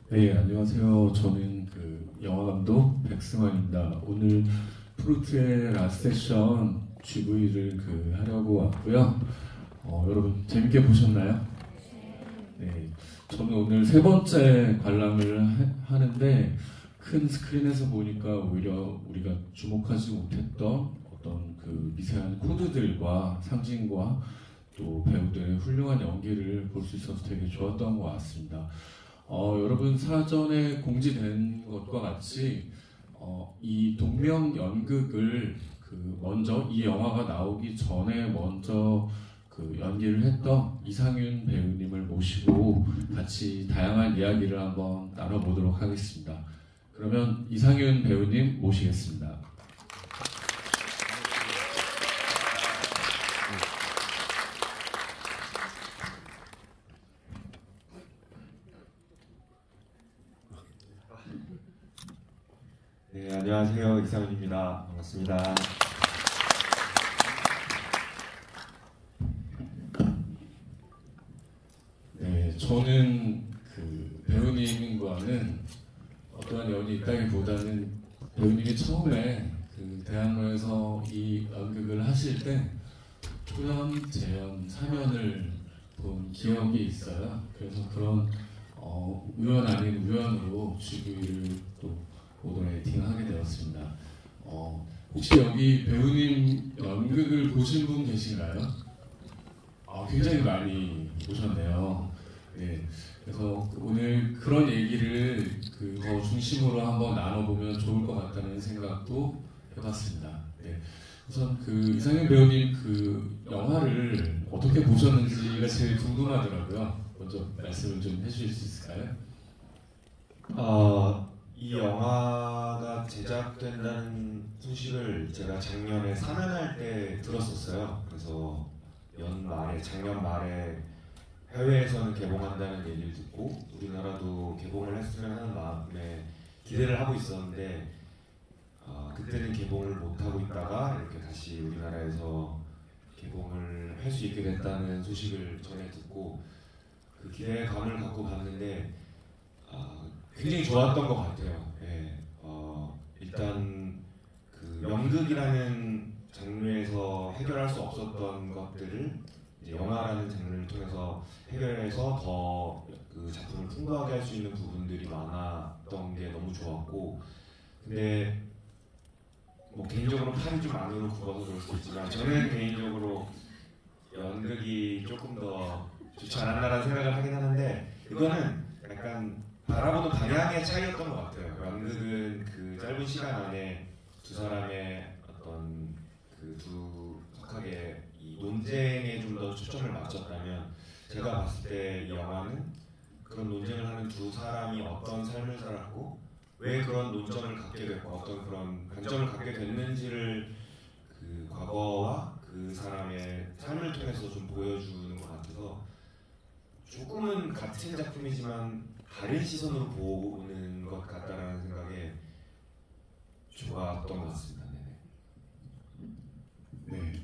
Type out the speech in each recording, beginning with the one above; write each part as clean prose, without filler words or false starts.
네, 안녕하세요. 저는 영화 감독 백승환입니다. 오늘 프루트의 라스트 세션 GV를 하려고 왔고요. 여러분 재밌게 보셨나요? 네, 저는 오늘 세 번째 관람을 하는데 큰 스크린에서 보니까 오히려 우리가 주목하지 못했던 어떤 미세한 코드들과 상징과 또 배우들의 훌륭한 연기를 볼 수 있어서 되게 좋았던 것 같습니다. 여러분 사전에 공지된 것과 같이 이 동명 연극을 먼저 이 영화가 나오기 전에 먼저 연기를 했던 이상윤 배우님을 모시고 같이 다양한 이야기를 한번 나눠보도록 하겠습니다. 그러면 이상윤 배우님 모시겠습니다. 네, 안녕하세요. 이상윤입니다. 반갑습니다. 네, 저는 배우님과는 어떠한 연이 있다기보다는 배우님이 처음에 대학로에서 이 연극을 하실 때 초연, 재연, 사면을 본 기억이 있어요. 그래서 그런 우연 아닌 우연으로 GV를 또 모더레이팅하게 되었습니다. 혹시 여기 배우님 연극을 보신 분 계신가요? 굉장히 많이 보셨네요. 네, 그래서 오늘 그런 얘기를 더 중심으로 한번 나눠보면 좋을 것 같다는 생각도 해봤습니다. 네, 우선 이상현 배우님 영화를 어떻게 보셨는지가 제일 궁금하더라고요. 먼저 말씀을 좀 해주실 수 있을까요? 이 영화가 제작된다는 소식을 제가 작년에 상영할 때 들었었어요. 그래서 작년 말에 해외에서는 개봉한다는 얘기를 듣고 우리나라도 개봉을 했으면 하는 마음에 기대를 하고 있었는데 그때는 개봉을 못하고 있다가 이렇게 다시 우리나라에서 개봉을 할 수 있게 됐다는 소식을 전해 듣고 그 기대감을 갖고 봤는데 굉장히 좋았던 것 같아요. 예, 일단 연극이라는 장르에서 해결할 수 없었던 것들을 이제 영화라는 장르를 통해서 해결해서 더 그 작품을 풍부하게 할 수 있는 부분들이 많았던 게 너무 좋았고, 근데 뭐 개인적으로 팔이 좀 안으로 굽어서 그럴 수도 있지만 저는 개인적으로 연극이 조금 더 좋지 않았나라는 생각을 하긴 하는데, 이거는 약간 바라보는 방향의 차이였던 것 같아요. 연극은 그 짧은 시간 안에 두 사람의 어떤 두 석학의 이 논쟁에 좀 더 초점을 맞췄다면, 제가 봤을 때 이 영화는 그런 논쟁을 하는 두 사람이 어떤 삶을 살았고 왜 그런 논점을 갖게 됐고 어떤 그런 관점을 갖게 됐는지를 과거와 그 사람의 삶을 통해서 좀 보여주는 것 같아서 조금은 같은 작품이지만 다른 시선으로 보는 것 같다라는 생각에 좋았던 것 같습니다. 네.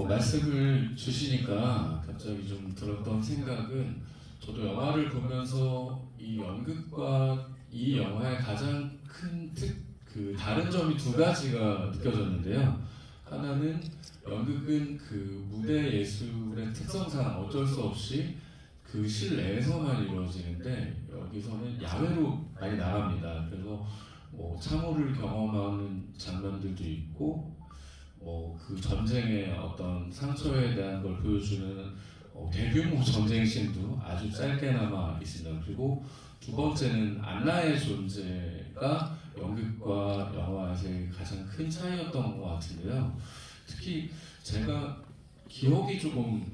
말씀을 주시니까 갑자기 좀 들었던 생각은, 저도 영화를 보면서 이 연극과 이 영화의 가장 큰 다른 점이 두 가지가 느껴졌는데요. 하나는 연극은 무대 예술의 특성상 어쩔 수 없이 실내에서만 이루어지는데, 여기서는 야외로 많이 나갑니다. 그래서 뭐 참호를 경험하는 장면들도 있고, 전쟁의 어떤 상처에 대한 걸 보여주는 대규모 전쟁 씬도 아주 짧게나마 있습니다. 그리고 두 번째는 안나의 존재가 연극과 영화에서의 가장 큰 차이였던 것 같은데요. 특히 제가 기억이 조금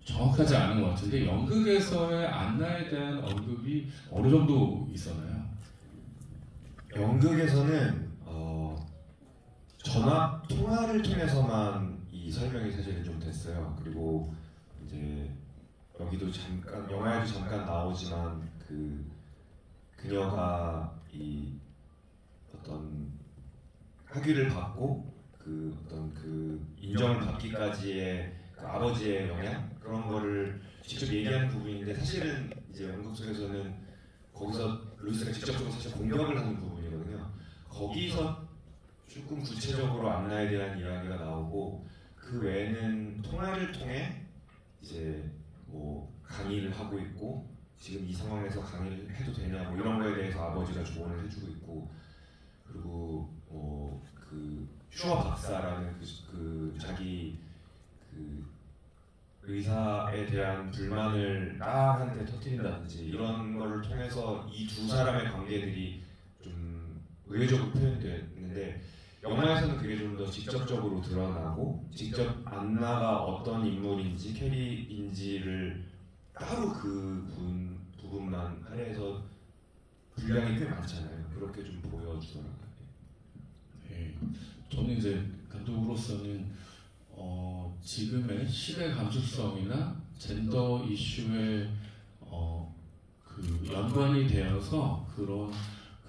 정확하지 않은 것 같은데, 연극에서의 안나에 대한 언급이 어느 정도 있었나요? 연극에서는 전화 통화를 통해서만 이 설명이 사실은 좀 됐어요. 그리고 이제 여기도 잠깐, 영화에도 잠깐 나오지만 그녀가 이 어떤 학위를 받고 어떤 인정을 받기까지의 아버지의 영향, 그런 거를 직접 얘기하는 부분인데, 사실은 이제 연극 속에서는 거기서 루이스가 직접적으로 사실 공격을 하는 부분이거든요. 거기서 조금 구체적으로 안나에 대한 이야기가 나오고 그 외에는 통화를 통해 이제 뭐 강의를 하고 있고 지금 이 상황에서 강의를 해도 되냐 뭐 이런 거에 대해서 아버지가 조언을 해주고 있고 그리고 그 슈어 박사라는 그 자기 그 의사에 대한 불만을 딸한테 터뜨린다든지 이런 걸 통해서 이 두 사람의 관계들이 좀 의외적으로 표현됐는데 영화에서는 그게 좀 더 직접적으로 드러나고 직접 안나가 어떤 인물인지 캐리인지를 따로 그 부분만 할애해서 분량이 꽤 많잖아요. 그렇게 좀 보여주더라고요. 네, 저는 이제 감독으로서는 지금의 시대 감수성이나 젠더 이슈에 그 연관이 되어서 그런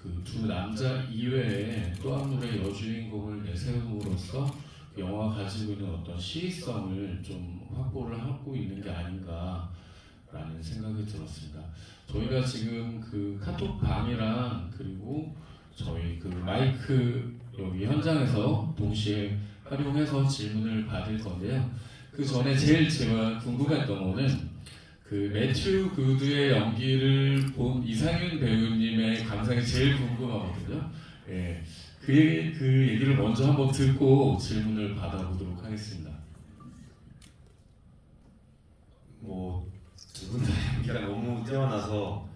그 두 남자 이외에 또 한 분의 여주인공을 내세움으로써 영화가 가지고 있는 어떤 시의성을 좀 확보를 하고 있는 게 아닌가라는 생각이 들었습니다. 저희가 지금 그 카톡방이랑 그리고 저희 그 마이크 여기 현장에서 동시에 활용해서 질문을 받을 건데요. 그 전에 제일 제가 궁금했던 거는 그 매튜 구드의 연기를 본 이상윤 배우님의 감상이 제일 궁금하거든요. 예, 그 얘기를 먼저 한번 듣고 질문을 받아보도록 하겠습니다. 뭐 두 분 다 연기가 너무 뛰어나서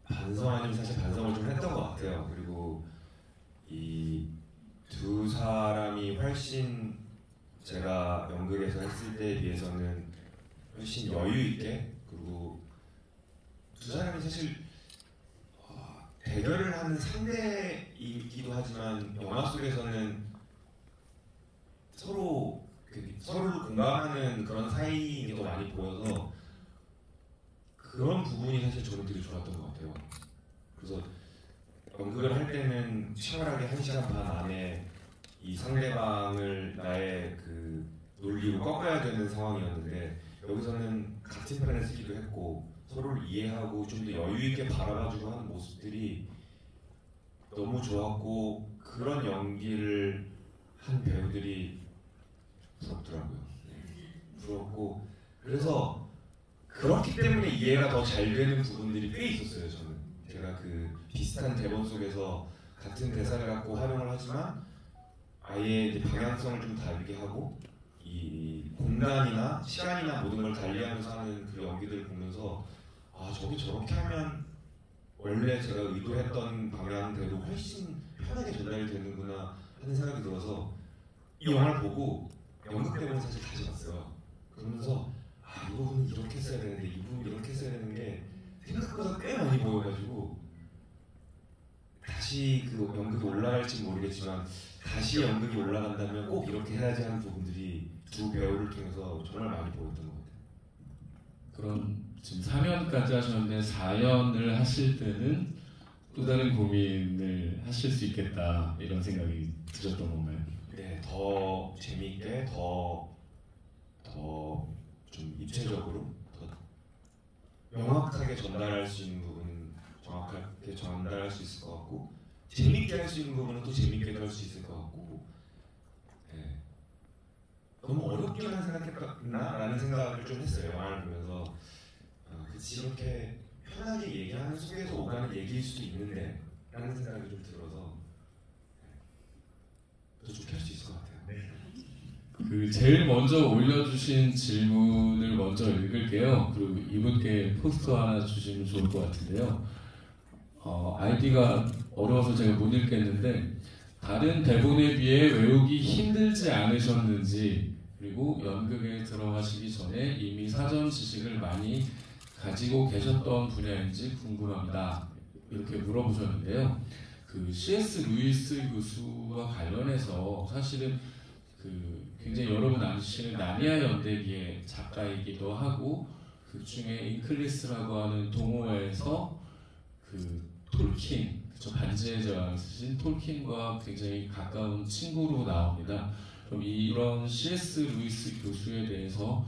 반성 아니면 사실 반성을 좀 했던 것 같아요. 그리고 이 두 사람이 훨씬 제가 연극에서 했을 때에 비해서는 훨씬 여유 있게 그리고 두 사람이 사실 대결을 하는 상대이기도 하지만 영화 속에서는 서로를 공감하는 그런 사이이기도 많이 보여서 그런 부분이 사실 저는 되게 좋았던 것 같아요. 그래서 연극을 할 때는 치열하게 1시간 반 안에 이 상대방을 나의 그 논리로 꺾어야 되는 상황이었는데 여기서는 같은 편을 쓰기도 했고 서로를 이해하고 좀 더 여유 있게 바라봐주고 하는 모습들이 너무 좋았고 그런 연기를 한 배우들이 부럽더라고요. 부럽고 그래서 그렇기 때문에 이해가 더 잘 되는 부분들이 꽤 있었어요. 저는 제가 그 비슷한 대본 속에서 같은 대사를 갖고 활용을 하지만 아예 이제 방향성을 좀 다르게 하고 이 공간이나 시간이나 모든 걸 달리하면서 하는 그 연기들을 보면서 아 저게 저렇게 하면 원래 제가 의도했던 방향대로 훨씬 편하게 전달이 되는구나 하는 생각이 들어서 이 영화를 보고 연극 때문에 사실 다시 봤어요. 그러면서 아 이 부분은 이렇게 써야 되는데 이 부분은 이렇게 써야 되는 게 생각보다 꽤 많이 보여가지고 다시 그 연극이 올라갈지 모르겠지만 다시 연극이 올라간다면 꼭 이렇게 해야지 하는 부분들이 두 배우를 통해서 정말 많이 보였던 것 같아요. 그럼 지금 4년까지 하셨는데 4년을 하실 때는 또 다른 고민을 하실 수 있겠다 이런 생각이 드셨던 건가요? 네, 더 재미있게 더 좀 입체적으로 더 명확하게 전달할 수 있는 부분은 정확하게 전달할 수 있을 것 같고 재밌게 할 수 있는 부분은 또 재밌게도 할 수 있을 것 같고 네. 너무 어렵게만 생각했나라는 생각을 좀 했어요. 영화를 보면서 그치 이렇게 편하게 얘기하는 속에서 오가는 얘기일 수도 있는데 라는 생각이 좀 들어서 더 좋게 할 수 있을 것 같아요. 그 제일 먼저 올려주신 질문을 먼저 읽을게요. 그리고 이분께 포스터 하나 주시면 좋을 것 같은데요. 아이디가 어려워서 제가 못 읽겠는데 다른 대본에 비해 외우기 힘들지 않으셨는지 그리고 연극에 들어가시기 전에 이미 사전 지식을 많이 가지고 계셨던 분야인지 궁금합니다. 이렇게 물어보셨는데요. 그 C.S. 루이스 교수와 관련해서 사실은 그 굉장히 여러분 아시는 나니아 연대기의 작가이기도 하고 그 중에 인클리스라고 하는 동호회에서 그 톨킨, 그쵸, 반지의 제왕을 쓰신 톨킨과 굉장히 가까운 친구로 나옵니다. 그럼 이런 C.S. 루이스 교수에 대해서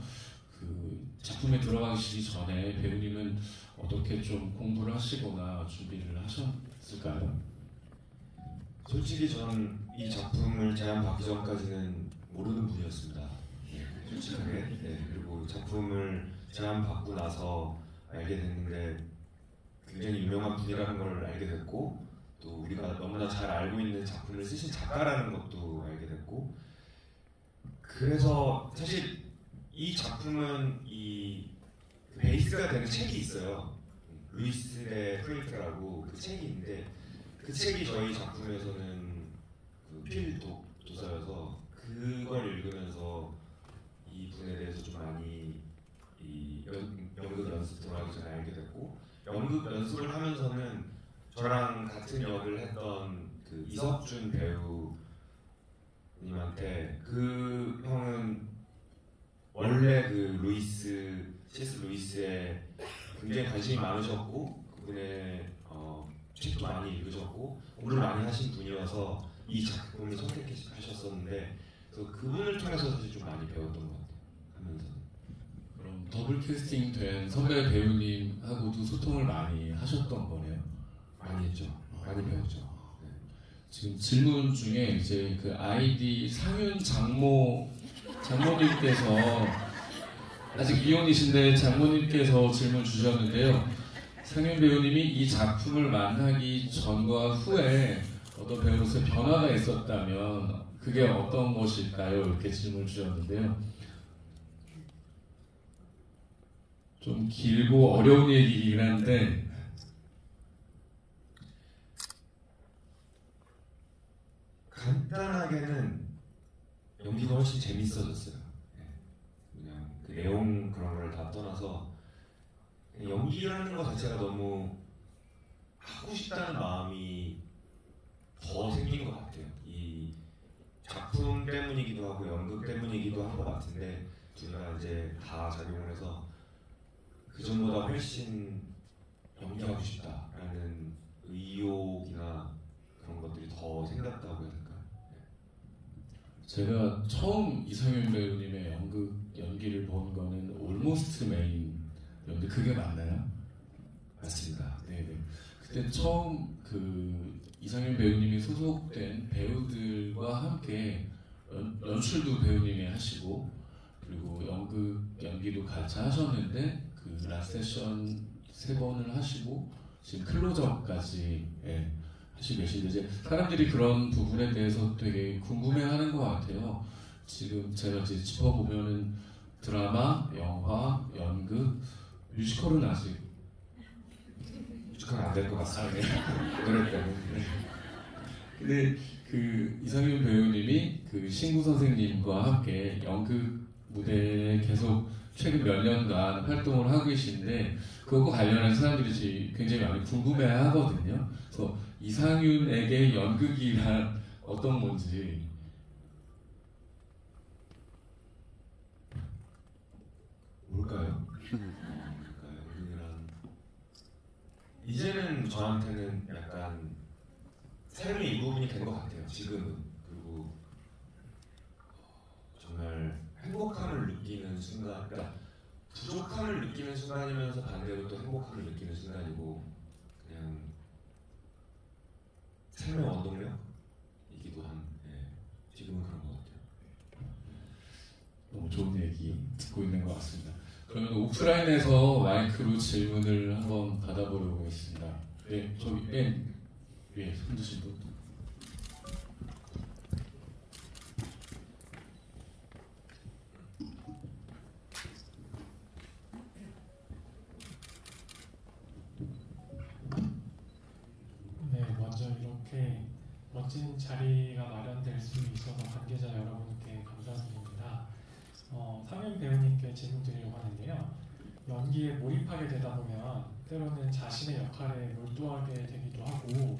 그 그 작품에 들어가시기 전에 배우님은 어떻게 좀 공부를 하시거나 준비를 하셨을까요? 솔직히 저는 이 작품을 제안받기 전까지는 모르는 분이었습니다. 네, 솔직하게. 네, 그리고 작품을 제안받고 나서 알게 됐는데 굉장히 유명한 분이라는 걸 알게 됐고 또 우리가 너무나 잘 알고 있는 작품을 쓰신 작가라는 것도 알게 됐고 그래서 사실 이 작품은 이 베이스가 되는 책이 있어요. 루이스의 프로젝트라고 그 책이 있는데 그 책이 저희 작품에서는 그 필 도서여서 그걸 읽으면서 이 분에 대해서 좀 많이 이 연극 연습 들어가기 전에 알게 됐고 연극 연습을 하면서는 저랑 같은 역을 했던 그 이석준 배우님한테 그 형은 원래 그 C.S. 루이스에 굉장히 관심이 많으셨고 그분의 책도 많이 읽으셨고 공부를 많이 하신 분이어서 이 작품을 선택하셨었는데 그래서 그분을 통해서 사실 좀 많이 배웠던 것 같아요. 하면서 그럼 더블 캐스팅 된 선배 배우님하고도 소통을 많이 하셨던 거네요. 많이 했죠. 많이 배웠죠. 네. 지금 질문 중에 이제 그 아이디 상윤 장모님께서 아직 미혼이신데 장모님께서 질문 주셨는데요. 상윤 배우님이 이 작품을 만나기 전과 후에 어떤 배우로서의 변화가 있었다면 그게 어떤 것일까요? 이렇게 질문을 주셨는데요. 좀 길고 어려운 얘기이긴 한데 간단하게는 연기가 훨씬 재밌어졌어요. 네. 그냥 그 내용 그런 걸 다 떠나서 연기라는 것 자체가 너무 하고 싶다는 마음이 더 생긴 것 같아요. 이 작품 때문이기도 하고 연극 때문이기도 한 것 같은데 둘 다 이제 다 작용을 해서 그 전보다 훨씬 연기하고 싶다라는 의욕이나 그런 것들이 더 생겼다고 해야 될까요? 제가 처음 이상윤 배우님의 연극 연기를 본 거는 Almost Main이었는데 그게 맞나요? 맞습니다. 네네. 그때 처음 그 이상윤 배우님이 소속된 배우들과 함께 연출도 배우님이 하시고 그리고 연극 연기도 같이 하셨는데 그 라세션 3번을 하시고 지금 클로즈업까지 하시고 계신데 이제 사람들이 그런 부분에 대해서 되게 궁금해하는 것 같아요. 지금 제가 이제 짚어보면은 드라마, 영화, 연극, 뮤지컬은 아직 뮤지컬은 안 될 것 같습니다. 노래 때문에. 근데 그 이상윤 배우님이 그 신구 선생님과 함께 연극 무대에 계속 최근 몇 년간 활동을 하고 계신데 그것과 관련해서 사람들이 굉장히 많이 궁금해하거든요. 그래서 이상윤에게 연극이란 어떤 건지 뭘까요? 연극이란 이제는 저한테는 약간 삶의 일부분이 된 것 같아요. 지금은. 그리고 정말 행복함을 느끼는 순간, 그러니까 부족함을 느끼는 순간이면서 반대로 또 행복함을 느끼는 순간이고 그냥 삶의 원동력이기도 한 지금은 그런 것 같아요. 너무 좋은 얘기 듣고 있는 것 같습니다. 그러면 오프라인에서 마이크로 질문을 한번 받아보려고 하겠습니다. 네, 저기 맨 위에 손 드신 분. 네, 먼저 이렇게 멋진 자리가 마련될 수 있어서 관계자 여러분께 감사드립니다. 상윤 배우님께 질문 드리려고 하는데요. 연기에 몰입하게 되다 보면 때로는 자신의 역할에 몰두하게 되기도 하고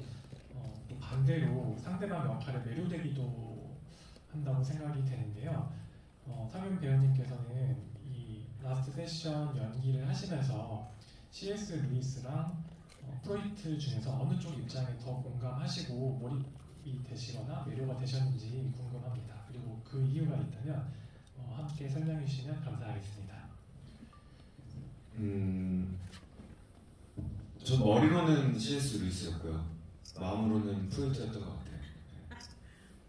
또 반대로 상대방 역할에 매료되기도 한다고 생각이 되는데요. 상윤 배우님께서는 이 라스트 세션 연기를 하시면서 C.S. 루이스랑 프로이트 중에서 어느 쪽 입장에 더 공감하시고 몰입이 되시거나 매료가 되셨는지 궁금합니다. 그리고 그 이유가 있다면 함께 설명해 주시면 감사하겠습니다. 전 머리로는 C.S. 루이스였고요. 마음으로는 프로이트였던 것 같아요.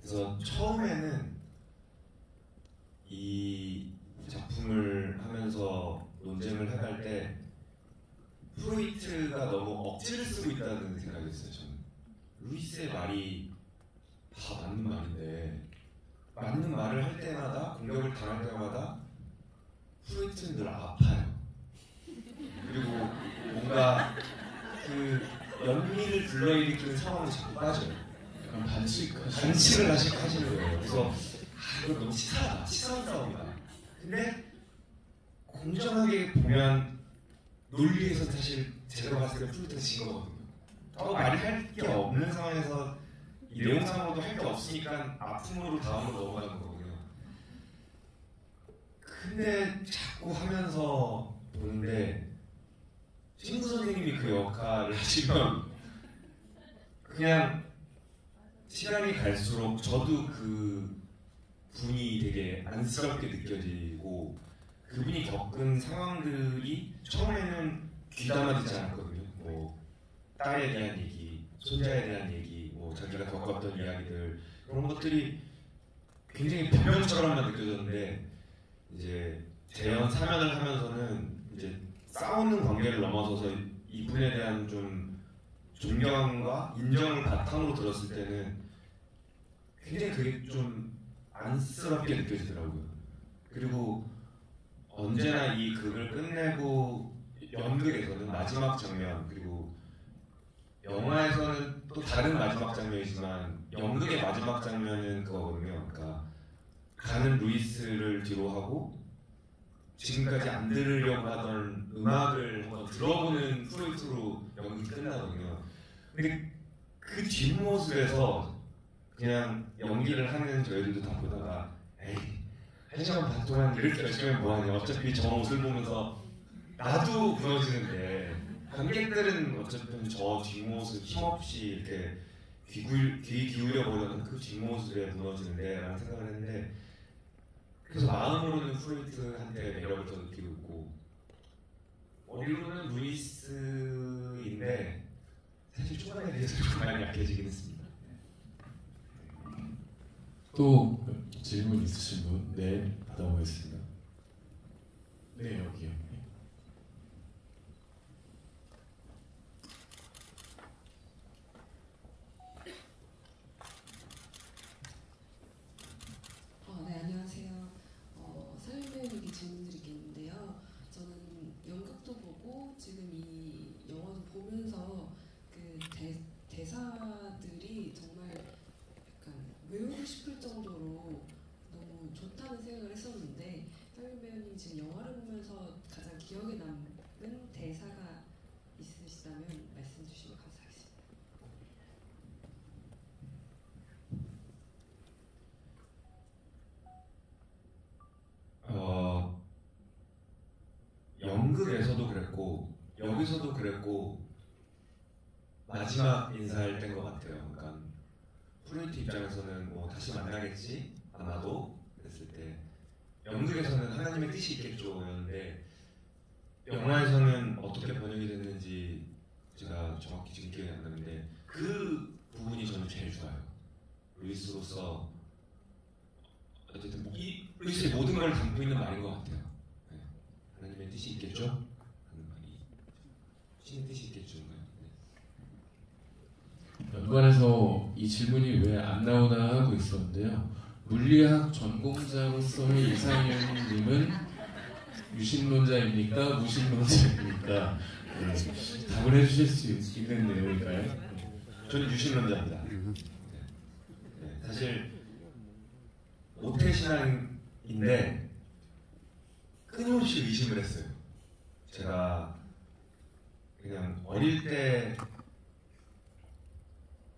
그래서 처음에는 이 작품을 하면서 논쟁을 해갈 때 프로이트가 너무 억지를 쓰고 있다는 생각이었어요. 저는 루이스의 말이 다 맞는 말인데 맞는 말을 할 때마다 공격을 당할 때마다 프로이트는 늘 아파요. 그리고 뭔가 그 연민을 불러일으키는 상황에 자꾸 빠져요. 약간 반칙을 하시는 거예요. 그래서 이거 너무 치사하다. 치사한 싸움이다. 근데 공정하게 보면 논리에서 사실 제가 봤을 때 프로이트가 진 거거든요. 더 말이 할 게 없는 상황에서 이 내용상으로도 할 게 없으니까 아픔으로 다음으로 넘어가는 거거든요. 근데 자꾸 하면서 보는데 친구 선생님이 그 역할을 하시면 그냥 시간이 갈수록 저도 그 분이 되게 안쓰럽게 느껴지고 그분이 겪은 상황들이 처음에는 귀담아 듣지 않았거든요. 뭐 딸에 대한 얘기, 손자에 대한 얘기, 뭐 자기가 겪었던 이야기들 그런 것들이 굉장히 변명처럼만 느껴졌는데 이제 재연 4면을 하면서는 이제 싸우는 관계를 넘어서서 이분에 대한 좀 존경과 인정을 바탕으로 들었을 때는 굉장히 그게 좀 안쓰럽게 느껴지더라고요. 그리고 언제나 이 극을 끝내고 연극에서는 마지막 장면 그리고 영화에서는 또 다른 마지막 장면이지만 연극의 마지막 장면은 그거거든요. 그러니까 가는 루이스를 뒤로 하고 지금까지 안 들으려고 하던 음악을 한번 들어보는 프로이트로 연극이 끝나거든요. 근데 그 뒷모습에서 그냥 연기를 하는 저희들도 다 보다가 에이 1시간 반 동안 이렇게 열심히 하면 뭐하냐 어차피 저 옷을 보면서 나도 무너지는데 관객들은 어쨌든 저 뒷모습 힘없이 이렇게 귀 기울여 보려는 그 뒷모습에 무너지는데 라는 생각을 했는데 그래서 마음으로는 프로이트한테 매력을 더 느끼고 있고 머리로는 루이스인데 사실 초반에 비해서 좀 많이 약해지긴 했습니다. 또 질문 있으신 분? 네, 받아보겠습니다. 네, 여기요. 네, 안녕하세요. 서윤 배우님께 질문드릴 게 있는데요. 저는 연극도 보고 지금 이 영화도 보면서 그 대사들이 정말 약간 외우고 싶을 정도로 너무 좋다는 생각을 했었는데 서윤 배우님 지금 영화를 보면서 가장 기억에 남는 대사가 있으시다면 말씀 주시면 감사하겠습니다. 연극에서도 그랬고 여기서도 그랬고 마지막 인사할 때인 것 같아요. 그러니까 프로이트 입장에서는 뭐 다시 만나겠지 아마도 그랬을 때 연극에서는 하나님의 뜻이 있겠죠였는데 영화에서는 어떻게 번역이 됐는지 제가 정확히 지금 기억이 안 나는데 그 부분이 저는 제일 좋아요. 루이스로서 어쨌든 이 루이스의 모든 걸 담고 있는 말인 것 같아요. 네. 하나님의 뜻이 있겠죠? 하는 말이 신의 뜻이 있겠죠.인가요? 네. 연관해서 이 질문이 왜 안 나오나 하고 있었는데요. 물리학 전공자로서의 이상현님은 유신론자입니까? 무신론자입니까? 네, 답을 해주실 수 있는 내용일까요? 저는 유신론자입니다. 네, 사실 모태신앙인데 끊임없이 의심을 했어요. 제가 그냥 어릴 때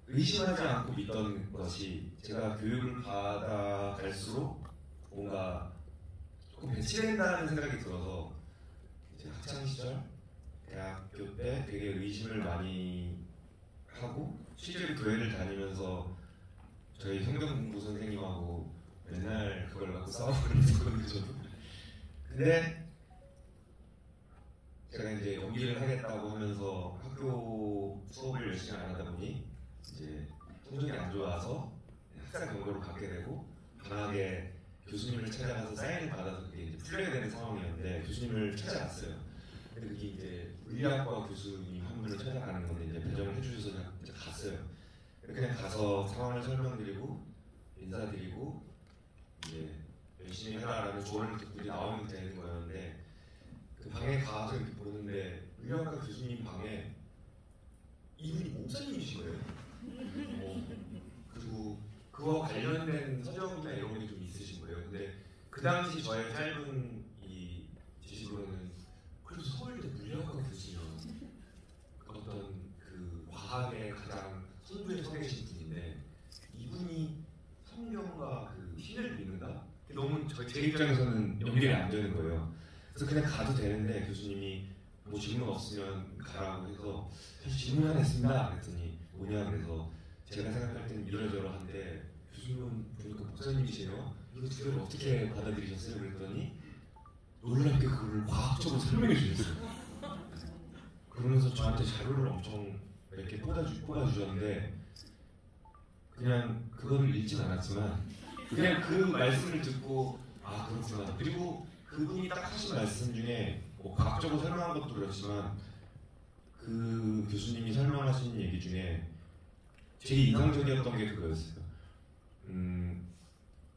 의심하지 않고 믿던 것이 제가 교육을 받아갈수록 뭔가 조금 배치된다는 생각이 들어서 이제 학창시절, 대학교 때 되게 의심을 많이 하고 실제로 교회를 다니면서 저희 성경공부 선생님하고 맨날 그걸 갖고 싸우고 그랬거든요. 저도. 근데 제가 이제 연기를 하겠다고 하면서 학교 수업을 열심히 안 하다 보니 이제 성적이 안 좋아서 학사 경고를 받게 되고 방학에 교수님을 찾아가서 사인을 받아서 그게 이제 풀려야 되는 상황이었는데 교수님을 찾아갔어요. 근데 그게 이제 물리학과 교수님 한 분을 찾아가는 건데 이제 배정을 해주셔서 제가 이제 갔어요. 그냥 가서 상황을 설명드리고 인사드리고 이제 열심히 해라라는 조언을 듣고 이제 나오면 되는 거였는데 그 방에 가서 이렇게 보는데 물리학과 교수님 방에 이분이 목사님이신 거예요. 그리고 그와 관련된 서적이나 이런 게 좀 있으신 거예요. 근데 그 당시 저의 짧은 이 지식으로는 그래도 서울대 물리학과 교수면 어떤 그 과학의 가장 선두에 서 계신 분인데 이분이 성경과 그 신을 믿는다? 너무 제 입장에서는 연결이 안 되는 거예요. 그래서 그냥 가도 되는데 교수님이 뭐 질문 없으면 가라고 해서 사실 질문 하나 했습니다. 그랬더니 뭐냐 그래서 제가 생각할 땐 이러저러한데 교수님은 보니까 목사님이세요? 이거 두 개를 어떻게 받아들이셨어요? 그랬더니 놀랍게 그거를 과학적으로 설명해 주셨어요. 그러면서 저한테 자료를 엄청 몇 개 뽑아주셨는데 그냥 그거를 읽진 않았지만 그냥 그 말씀을 듣고 아 그렇구나. 그리고 그분이 딱 하신 말씀 중에 뭐 과학적으로 설명한 것도 그렇지만 그 교수님이 설명하신 얘기 중에 되게 인상적이었던 게 그거였어요.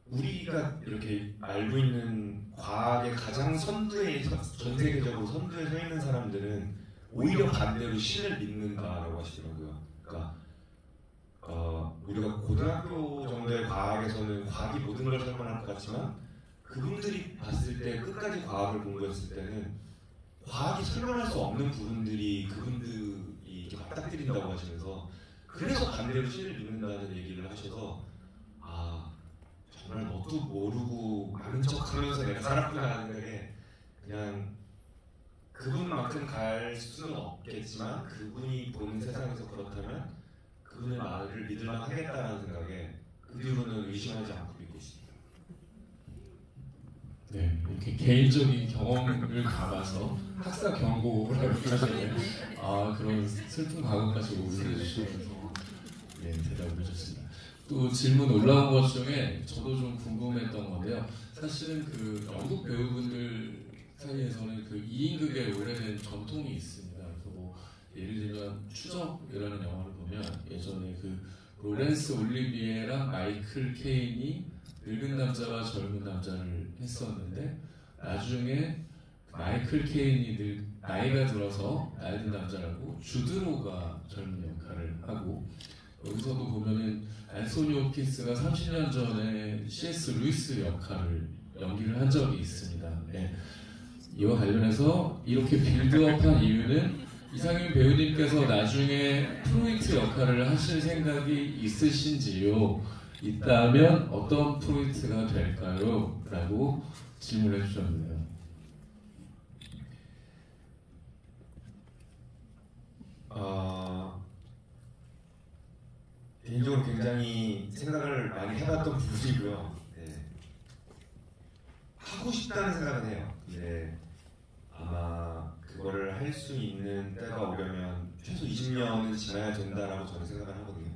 우리가 이렇게 알고 있는 과학의 가장 선두에 전 세계적으로 선두에 서 있는 사람들은 오히려 반대로 신을 믿는다라고 하시더라고요. 그러니까 우리가 고등학교 정도의 과학에서는 과학이 모든 걸 설명할 것 같지만 그분들이 봤을 때 끝까지 과학을 공부했을 때는 과학이 설명할 수 없는 부분들이 그분들이 이렇게 맞닥뜨린다고 하시면서 그래서 반대로 신을 믿는다는 얘기를 하셔서 아 정말 뭣도 모르고 아는 척하면서 내가 살았구나 하는 생각에 그냥 그분만큼 갈 수는 없겠지만 그분이 보는 세상에서 그렇다면 그분의 말을 믿을만 하겠다는 생각에 그 뒤로는 의심하지 않고 믿고 있습니다. 네, 이렇게 개인적인 경험을 담아서 학사 경고를 하시는 그런 슬픈 과거까지 오게 해주시면서 네, 대답을 해주셨습니다. 또 질문 올라온 것 중에 저도 좀 궁금했던 건데요. 사실은 그 영국 배우분들 사이에서는 그 2인극의 오래된 전통이 있습니다. 그래서 뭐 예를 들면 추적이라는 영화를 보면 예전에 그 로렌스 올리비에랑 마이클 케인이 늙은 남자와 젊은 남자를 했었는데 나중에 마이클 케인이 나이가 들어서 낡은 남자라고 주드로가 젊은 역할을 하고 여기서도 보면은 앤소니 호킨스가 30년 전에 C.S. 루이스 역할을 연기를 한 적이 있습니다. 네. 이와 관련해서 이렇게 빌드업한 이유는 이상윤 배우님께서 나중에 프로이트 역할을 하실 생각이 있으신지요? 있다면 어떤 프로이트가 될까요? 라고 질문을 해주셨는데요. 개인적으로 굉장히 생각을 많이 해봤던 부분이고요. 네. 하고 싶다는 생각은 해요. 근데 아마 그거를 할 수 있는 때가 오려면 최소 20년은 지나야 된다라고 저는 생각을 하거든요.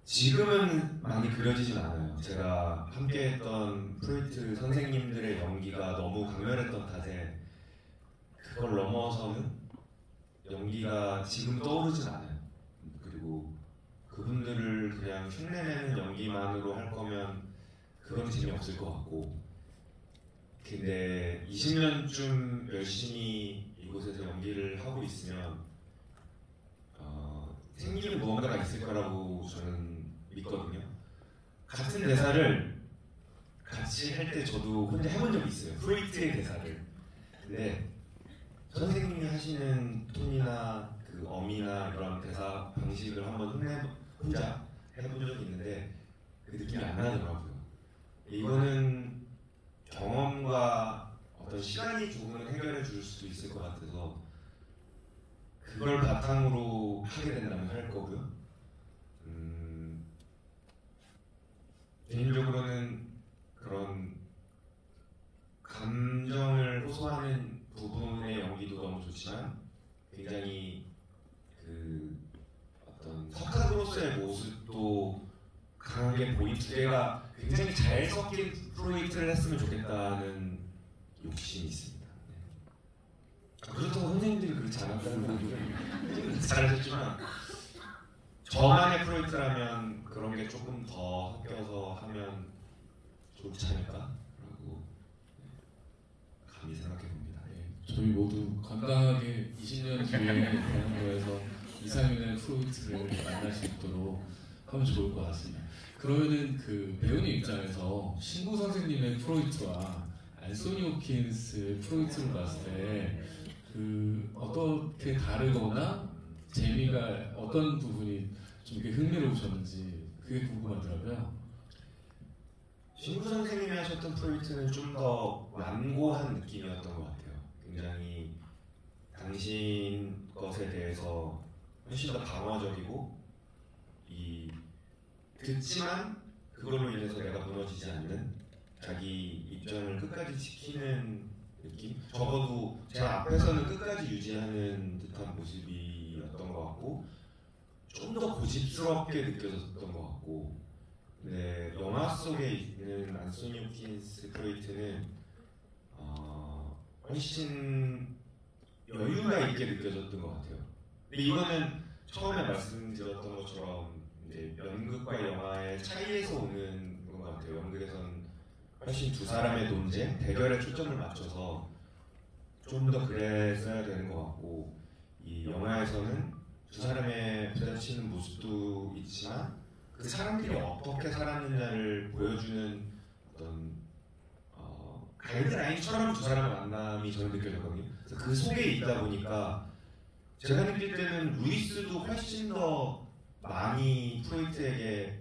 지금은 많이 그려지진 않아요. 제가 함께했던 프로이트 선생님들의 연기가 너무 강렬했던 탓에 그걸 넘어서는 연기가 지금 떠오르진 않아요. 그리고 그분들을 그냥 흉내내는 연기만으로 할 거면 그건 재미없을 것 같고 근데 20년쯤 열심히 이곳에서 연기를 하고 있으면 생기는 무언가가 있을 거라고 저는 믿거든요. 같은 대사를 같이 할 때 저도 혼자 해본 적이 있어요. 프로이트의 대사를. 근데 선생님이 하시는 톤이나 그 어미나 이런 대사 방식을 한번 혼자 해본 적이 있는데 그 느낌이 안 나더라고요. 이거는 경험과 어떤 시간이 조금은 해결해 줄 수도 있을 것 같아서 그걸 바탕으로 하게 된다면 할 거고요. 개인적으로는 그런 감정을 호소하는 부분의 연기도 너무 좋지만 굉장히 그 어떤 석학으로서의 모습도 강하게 보인 두 개가 굉장히 잘 섞인 프로젝트를 했으면 좋겠다는 욕심이 있습니다. 네. 그렇다고 선생님들이 그렇지 않았다는 건 아니고 잘하셨지만 저만의 프로젝트라면 그런 게 조금 더 섞여서 하면 좋지 않을까라고 감히 생각해 봅니다. 네, 저희 모두 건강하게 20년 뒤에 대학로에서 이상윤의 프로젝트를 만날 수 있도록 하면 좋을 것 같습니다. 그러면은 그 배우님 입장에서 신구 선생님의 프로젝트와 앤소니 호킨스의 프로젝트를 봤을 때 그 어떻게 다르거나 재미가 어떤 부분이 좀 이렇게 흥미로우셨는지 그게 궁금하더라고요. 신구 선생님이 하셨던 프로젝트는 좀 더 완고한 느낌이었던 것 같아요. 굉장히 당신 것에 대해서 훨씬 더 방어적이고 듣지만 그걸로 인해서 내가 무너지지 않는 자기 입장을 끝까지 지키는 느낌? 적어도 제 앞에서는 끝까지 유지하는 듯한 모습이었던 것 같고 좀 더 고집스럽게 느껴졌던 것 같고 근데 영화 속에 있는 앤소니 호킨스 프로젝트는 훨씬 여유가 있게 느껴졌던 것 같아요. 근데 이거는 처음에 말씀드렸던 것처럼 이제 연극과 영화의 차이에서 오는 것 같아요. 연극에서는 훨씬 두 사람의 논쟁, 대결에 초점을 맞춰서 좀 더 그랬어야 되는 것 같고 이 영화에서는 두 사람의 부딪히는 모습도 있지만 그 사람들이 어떻게 살았느냐를 보여주는 어떤 가이드라인처럼 두 사람의 만남이 저는 느껴졌거든요. 그래서 그 속에 있다 보니까 제가 느낄 때는 루이스도 훨씬 더 많이 프로이트에게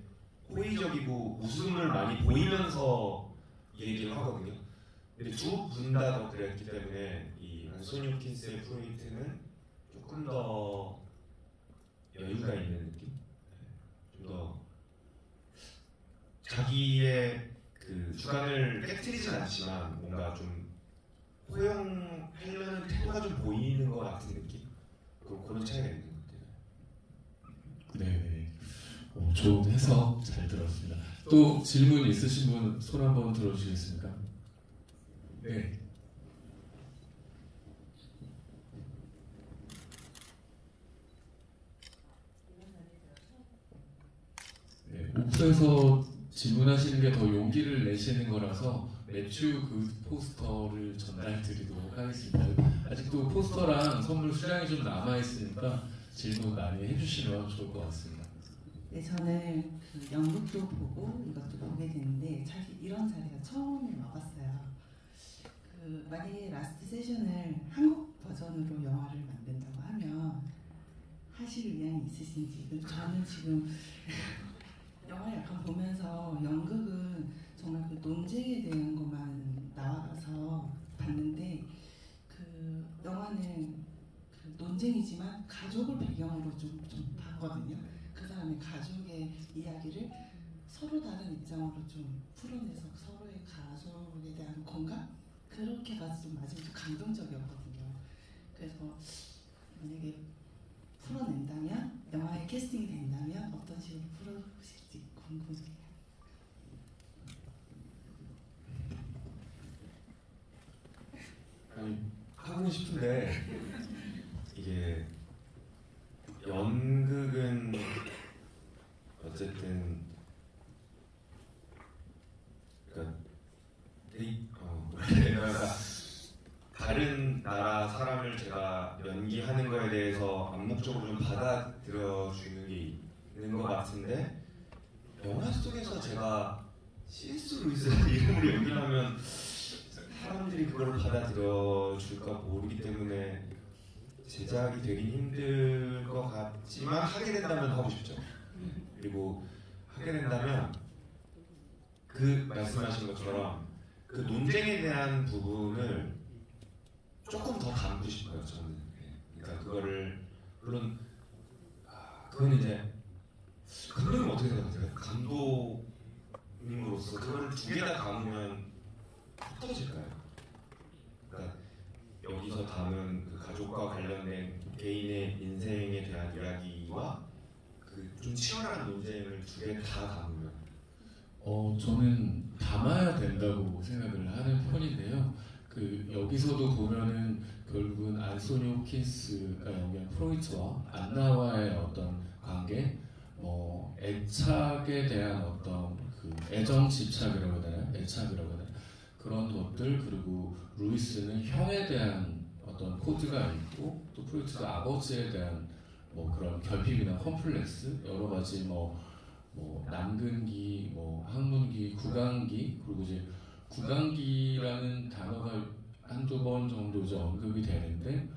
호의적이고 웃음을 많이 보이면서 얘기를 하거든요. 근데 두 분 다 더 그랬기 때문에 이 앤소니 호킨스의 프로이트는 조금 더 여유가 있는 느낌? 좀 더 자기의 그 주관을 깨트리진 않지만 뭔가 좀 호용하려는 태도가 좀 보이는 것 같은 느낌? 그런 차이가 있는 것 같아요. 네, 좋은 해석 잘 들었습니다. 또 질문 있으신 분 손 한번 들어주시겠습니까? 네. 네, 오프에서 질문하시는 게 더 용기를 내시는 거라서 매튜 그 포스터를 전달드리도록 하겠습니다. 아직도 포스터랑 선물 수량이 좀 남아있으니까 질문 많이 해주시면 좋을 것 같습니다. 네, 저는 그 연극도 보고 이것도 보게 되는데 사실 이런 자리가 처음에 와봤어요. 그 만약에 라스트 세션을 한국 버전으로 영화를 만든다고 하면 하실 의향이 있으신지. 저는 지금 영화를 약간 보면서 연극은 정말 그 논쟁에 대한 것만 나와서 봤는데 그 영화는 그 논쟁이지만 가족을 배경으로 좀 봤거든요. 그 사람의 가족의 이야기를 서로 다른 입장으로 좀 풀어내서 서로의 가족에 대한 공감? 그렇게 봐서 좀 맞으면 좀 감동적이었거든요. 그래서 만약에 풀어낸다면, 영화에 캐스팅이 된다면 어떤 식으로 풀어보실지 궁금해요. 아니, 하고는 싶은데 이게 연극은 어쨌든 그러니까 다른 나라 사람을 제가 연기하는 거에 대해서 암묵적으로 좀 받아들여주는 게 있는 것 같은데 영화 속에서 제가 C.S. 루이스라는 이름으로 연기하면 사람들이 그걸 받아들여줄까 모르기 때문에 제작이 되긴 힘들 것 같지만 하게 된다면 하고 싶죠. 그리고 하게 된다면 그 말씀하신 것처럼 그 논쟁에 대한 부분을 조금 더 담고 싶어요. 저는. 그러니까 그거를 물론 그건 이제 감독님 어떻게 생각하세요? 감독님으로서 그거를 두 개 다 담으면 어떠실까요? 그러니까 여기서 담은 그 가족과 관련된 개인의 인생에 대한 이야기와 그 좀 치열한 논쟁을 두 개 다 담으면 저는 담아야 된다고 생각을 하는 편인데요. 여기서도 보면은 결국은 안소니 홉킨스가 연기한 프로이트와 안나와의 어떤 관계, 애착에 대한 어떤 애정 집착이라고 해야 되나요? 애착이라고 해야 되나요? 그런 것들, 그리고 루이스는 형에 대한 어떤 코드가 있고, 또 프로이트가 아버지에 대한 그런 결핍이나 컴플렉스, 여러 가지 남근기, 항문기, 구강기, 그리고 이제 구강기라는 단어가 한두 번 정도 이제 언급이 되는데,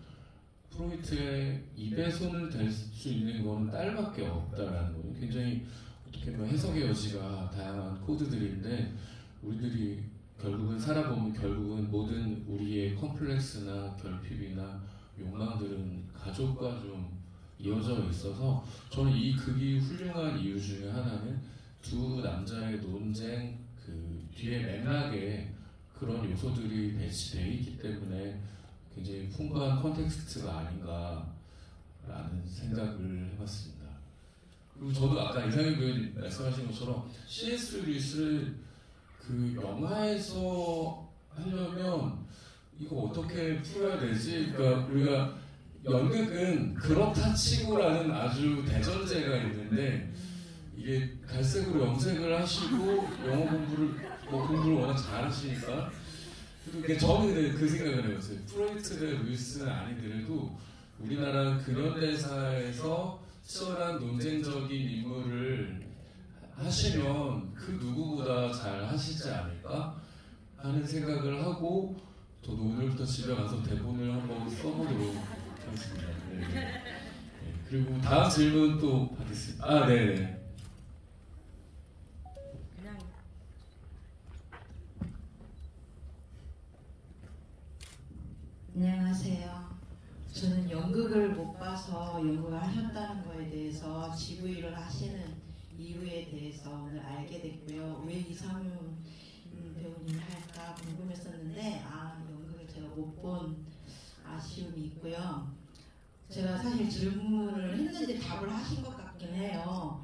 프로이트의 입에 손을 댈 수 있는 거는 딸밖에 없다라는 거예요. 굉장히 어떻게 보면 해석의 여지가 다양한 코드들인데, 우리들이 결국은 살아보면 결국은 모든 우리의 컴플렉스나 결핍이나 욕망들은 가족과 좀 이어져 있어서, 저는 이 극이 훌륭한 이유 중에 하나는 두 남자의 논쟁 뒤에 맥락에 그런 요소들이 배치되어 있기 때문에 굉장히 풍부한 컨텍스트가 아닌가라는 생각을 해봤습니다. 그리고 저도 아까 이상현 배우님 말씀하신 것처럼 C.S. 루이스를 영화에서 하려면 이거 어떻게 풀어야 되지? 그러니까 우리가 연극은 그렇다 치고라는 아주 대전제가 있는데, 이게 갈색으로 염색을 하시고 영어 공부를 워낙 잘하시니까, 그리고 저는 그 생각을 해봤어요. 프로이트 대 루이스는 아니더라도 우리나라 근현대사에서 치열한 논쟁적인 인물을 하시면 그 누구보다 잘 하시지 않을까 하는 생각을 하고, 저도 오늘부터 집에 가서 대본을 한번 써보도록 하겠습니다. 네. 그리고 다음 질문 또 받겠습니다. 네네. 안녕하세요. 저는 연극을 못 봐서 연극을 하셨다는 거에 대해서 GV를 하시는 이유에 대해서 오늘 알게 됐고요. 왜 이상윤 배우님이 할까 궁금했었는데, 연극을 제가 못 본 아쉬움이 있고요. 제가 사실 질문을 했는데 답을 하신 것 같긴 해요.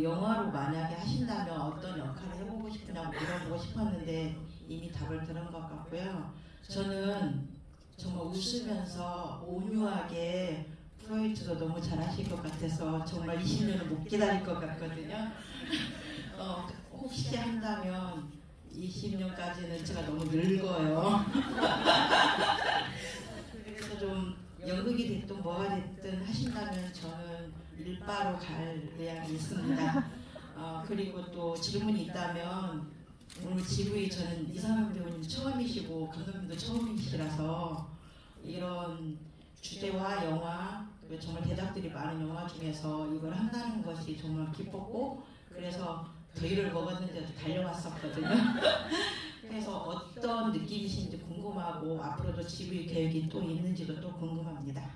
영화로 만약에 하신다면 어떤 역할을 해보고 싶냐고 물어보고 싶었는데 이미 답을 들은 것 같고요. 저는 정말 웃으면서 온유하게 프로이트도 너무 잘하실 것 같아서 정말 20년을 못 기다릴 것 같거든요. 혹시 한다면 20년까지는 제가 너무 늙어요. 그래서 좀 연극이 됐든 뭐가 됐든 하신다면 저는 일바로 갈 의향이 있습니다. 그리고 또 질문이 있다면, 오늘 GV 저는 이상현 배우님 처음이시고 감독님도 처음이시라서 이런 주제와 영화, 정말 대작들이 많은 영화 중에서 이걸 한다는 것이 정말 기뻤고, 그래서 더위를 먹었는데도 달려왔었거든요. 그래서 어떤 느낌이신지 궁금하고 앞으로도 GV 계획이 또 있는지도 또 궁금합니다.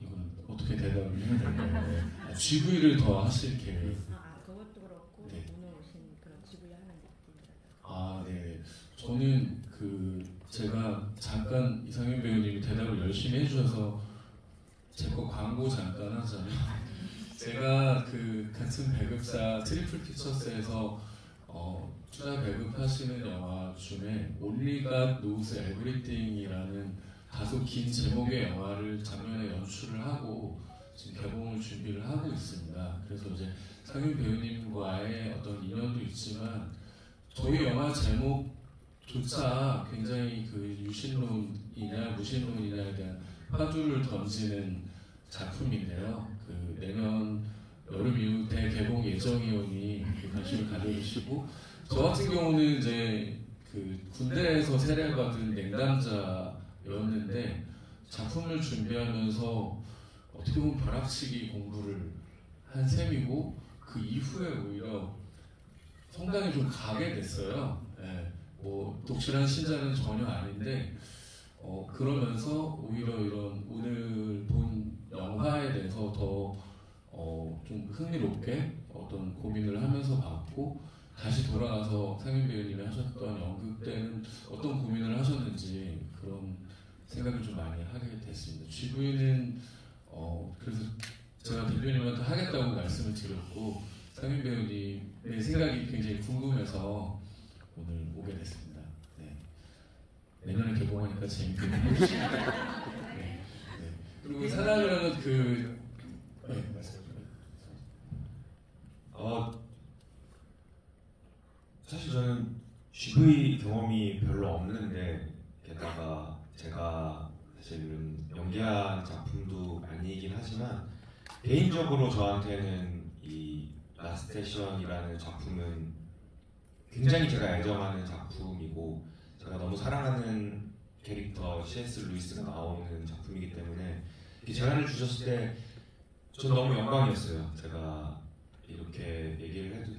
이건 어떻게 대답을 해야 될까요? GV를 더 하실 계획? 그것도 그렇고 네. 오늘 오신 그런 GV 하는 느낌입니다. 네. 저는 제가 잠깐 이상현 배우님이 대답을 열심히 해주셔서 제 거 광고 잠깐 하자면, 제가 같은 배급사 트리플 피처스에서 투자 배급하시는 영화 중에 Only God Knows Everything이라는 다소 긴 제목의 영화를 작년에 연출을 하고 지금 개봉을 준비를 하고 있습니다. 그래서 이제 상윤 배우님과의 어떤 인연도 있지만 저희 영화 제목조차 굉장히 유신론이냐 무신론이냐에 대한 화두를 던지는 작품인데요. 내년 여름 이후 대개봉 예정이오니 관심을 가져주시고, 저 같은 경우는 이제 군대에서 세례를 받은 냉담자였는데 작품을 준비하면서 어떻게 보면 벼락치기 공부를 한 셈이고, 그 이후에 오히려 성당에 좀 가게 됐어요. 독실한 신자는 전혀 아닌데 그러면서 오히려 이런 오늘 본 영화에 대해서 더 좀 흥미롭게 어떤 고민을 하면서 봤고, 다시 돌아와서 상윤 배우님이 하셨던 연극 때는 어떤 고민을 하셨는지 그런 생각을 좀 많이 하게 됐습니다. GV는 그래서 제가 대표님한테 하겠다고 말씀을 드렸고 상윤 배우님의 생각이 굉장히 궁금해서 오늘 오게 됐습니다. 네. 내년에 개봉하니까 재밌게 해주시면 네. 네. 그리고 사랑이라는 네, 말씀해주세요. 사실 저는 GV 경험이 별로 없는데 게다가 제가 사실은 연기한 작품도 아니긴 하지만 개인적으로 저한테는 이 라스테이션이라는 작품은 굉장히 제가 애정하는 작품이고 제가 너무 사랑하는 캐릭터 C.S. 루이스가 나오는 작품이기 때문에 이 제안을 주셨을 때 전 너무 영광이었어요. 제가 이렇게 얘기를 해도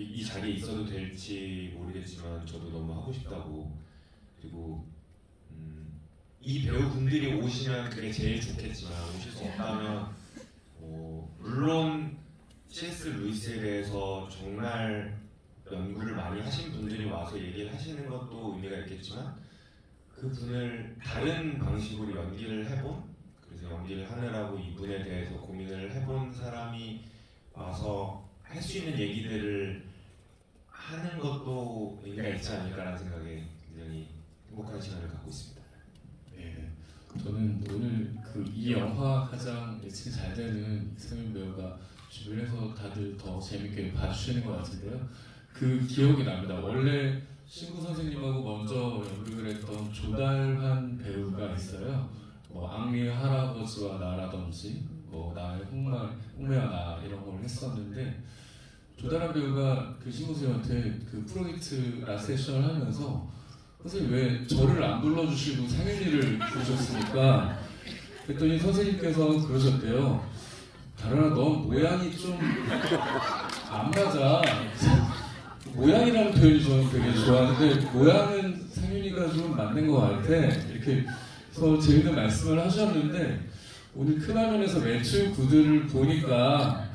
이 자리에 있어도 될지 모르겠지만 저도 너무 하고 싶다고. 그리고 이 배우분들이 오시면 그게 제일 좋겠지만 오실 수 없다면 물론 C.S. 루이스에 대해서 정말 연구를 많이 하신 분들이 와서 얘기를 하시는 것도 의미가 있겠지만 그 분을 다른 방식으로 연기를 해본, 그래서 연기를 하느라고 이분에 대해서 고민을 해본 사람이 와서 할 수 있는 얘기들을 하는 것도 의미가 있지 않을까라는 생각에 굉장히 행복한 시간을 갖고 있습니다. 네, 저는 오늘 이 영화 가장 예측이 잘 되는 이상윤 배우가 주변에서 다들 더 재밌게 봐주시는 것 같은데요. 그 기억이 납니다. 원래 신구 선생님하고 먼저 연극을 했던 조달환 배우가 있어요. 앙리의 할아버지와 나라든지 나의 홍매와 나 이런 걸 했었는데 조달환 배우가 그 신구 선생님한테 그 프로이트 라세션을 하면서 선생님 왜 저를 안 불러주시고 상윤이를 부르셨습니까? 그랬더니 선생님께서 그러셨대요. 다른아 넌 모양이 좀 안 맞아. 모양이라는 표현이 저는 되게 좋아하는데 모양은 상윤이가 좀 맞는 것 같아. 이렇게 해서 재밌는 말씀을 하셨는데 오늘 큰 화면에서 매출 구들을 보니까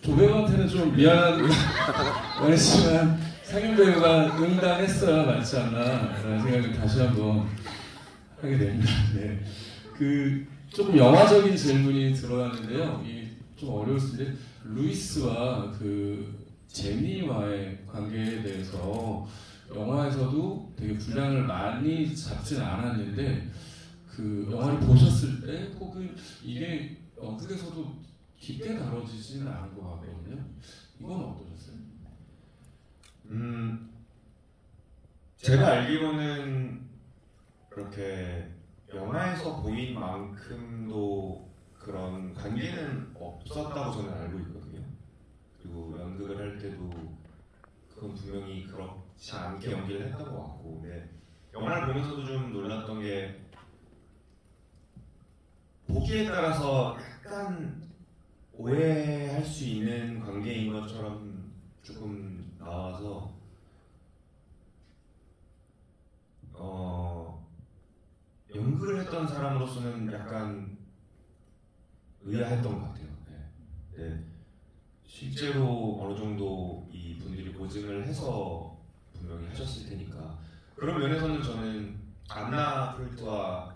조배우한테는 좀 미안한 말이지만 상윤 배우가 응당했어야 맞지 않나라는 생각을 다시 한번 하게 됩니다. 네. 조금 영화적인 질문이 들어왔는데요. 좀 어려울 텐데 루이스와 제니와의 관계에 대해서 영화에서도 되게 분량을 많이 잡진 않았는데 영화를 보셨을 때 혹은 이게 연극에서도 깊게 다뤄지지는 않은 것 같거든요. 이건 어떠셨어요? 제가 알기로는 그렇게 영화에서 보인 만큼도 그런 관계는 없었다고 저는 알고 있거든요. 그리고 연극을 할 때도 그건 분명히 그렇지 않게 연기를 했던 것 같고, 근데 영화를 보면서도 좀 놀랐던 게 보기에 따라서 약간 오해할 수 있는 관계인 것처럼 조금 나와서 연극을 했던 사람으로서는 약간 의아했던 것 같아요. 네. 실제로 어느 정도 이 분들이 고증을 해서 분명히 하셨을 테니까 그런 면에서는 저는 안나 프로이트와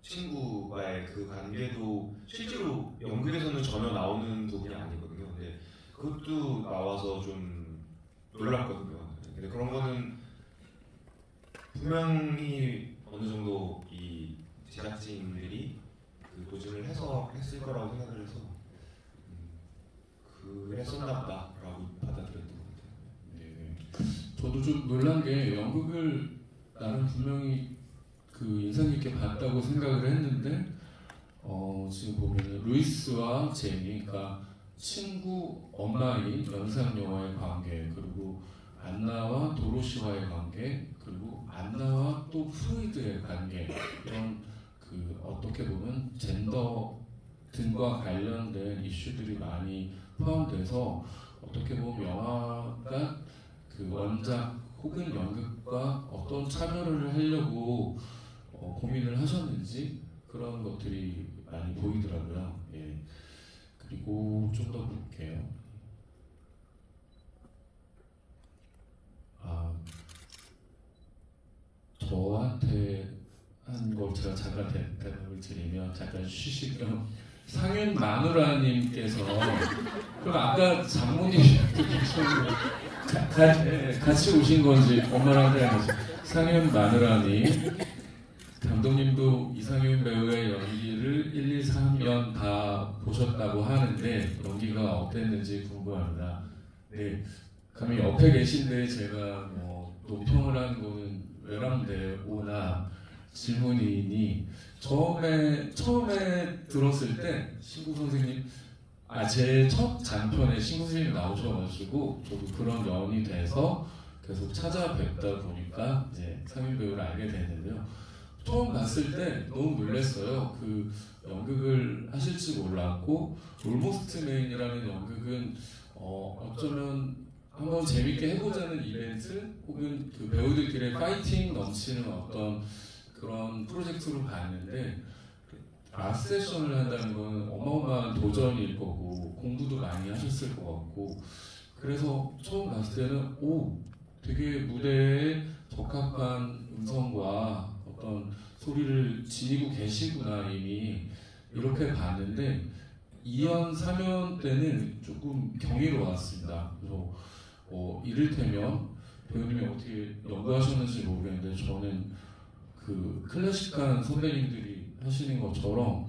친구와의 그 관계도 실제로 연극에서는 전혀 나오는 부분이 아니거든요. 근데 그것도 나와서 좀 놀랐거든요. 근데 그런 거는 분명히 어느 정도 이 제작진들이 고증을 해서 했을 거라고 생각을 해서 그랬었나 보다라고 받아들였던 것 같아요. 네. 저도 좀 놀란 게 연극을 나는 분명히 인상 깊게 봤다고 생각을 했는데 지금 보면 루이스와 제니, 그러니까 친구 엄마의 연상 여와의 관계, 그리고 안나와 도로시와의 관계, 그리고 안나와 또 프로이드의 관계, 이런 어떻게 보면 젠더 등과 관련된 이슈들이 많이 포함돼서 어떻게 보면 영화가 원작 혹은 연극과 어떤 참여를 하려고 고민을 하셨는지 그런 것들이 많이 보이더라고요. 예. 그리고 좀 더 볼게요. 저한테 한 걸 제가 잠깐 대답을 드리면 잠깐 쉬시고요. 상윤 마누라님께서 그럼 아까 장모님 같이 오신 건지 엄마랑 같이 상윤 마누라님 감독님도 이상윤 배우의 연기를 1, 2, 3년 다 보셨다고 하는데 연기가 어땠는지 궁금합니다. 네, 감히 옆에 계신데 제가 뭐 논평을 하는 거는 외람되오나 질문이니 처음에 들었을 때 신구 선생님 제 첫 장편에 신구 선생님이 나오셔가지고 저도 그런 연이 돼서 계속 찾아뵙다 보니까 이제 상윤 배우를 알게 됐는데요. 처음 봤을 때 너무 놀랐어요. 그 연극을 하실지 몰랐고 올모스트 메인이라는 연극은 어쩌면 한번 재밌게 해보자는 이벤트 혹은 그 배우들끼리 파이팅 넘치는 어떤 그런 프로젝트로 봤는데 라스트 세션을 한다는 건 어마어마한 도전일 거고 공부도 많이 하셨을 것 같고 그래서 처음 봤을 때는 되게 무대에 적합한 음성과 어떤 소리를 지니고 계시구나 이미 이렇게 봤는데 2연, 3연 때는 조금 경이로웠습니다. 그래서 이를테면 배우님이 어떻게 연구하셨는지 모르겠는데 저는 그 클래식한 선배님들이 하시는 것처럼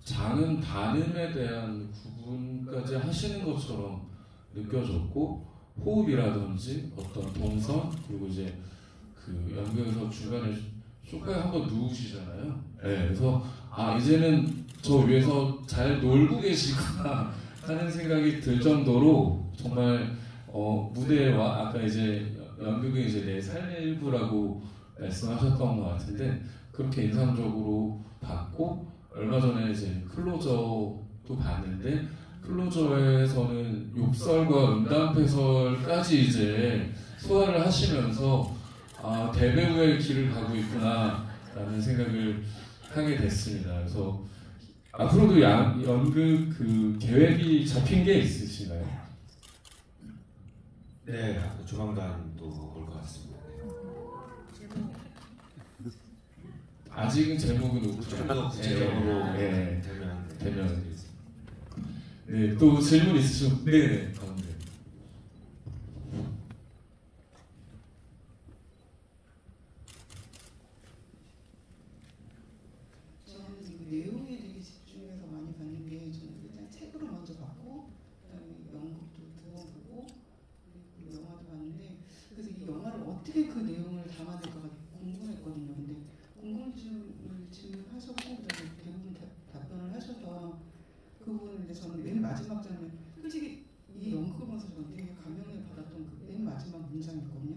장은 반음에 대한 구분까지 하시는 것처럼 느껴졌고 호흡이라든지 어떤 동선 그리고 이제 그 연극에서 중간에 소파에 한번 누우시잖아요. 네, 그래서 이제는 저 위에서 잘 놀고 계시구나 하는 생각이 들 정도로 정말 무대와 아까 이제 연극은 이제 내 삶의 일부라고 말씀하셨던 것 같은데 그렇게 인상적으로 봤고 얼마 전에 이제 클로저도 봤는데 클로저에서는 욕설과 음담패설까지 이제 소화를 하시면서 대배우의 길을 가고 있구나라는 생각을 하게 됐습니다. 그래서 앞으로도 연극 그 계획이 잡힌 게 있으신가요? 네, 조만간 또 올 것 같습니다. 아직은 제목은 조금 더 구체적으로 되면 네, 또 질문 있으시면 네, 가운데. 저는 이 내용에 되게 집중해서 많이 봤는 게 저는 일단 책으로 먼저 봤고 그다음에 연극도 2번 보고 그리고 영화도 봤는데 그래서 이 영화를 어떻게 그 내용을 담아낼까가 궁금했거든요. 근데 궁금증을 질문하셨고 그다음에 대부분 답변을 하셔서 그 부분을 이제 저는 맨 마지막 장면 솔직히 이 연극을 보면서 저는 되게 감명을 받았던 그 맨 마지막 문장이거든요.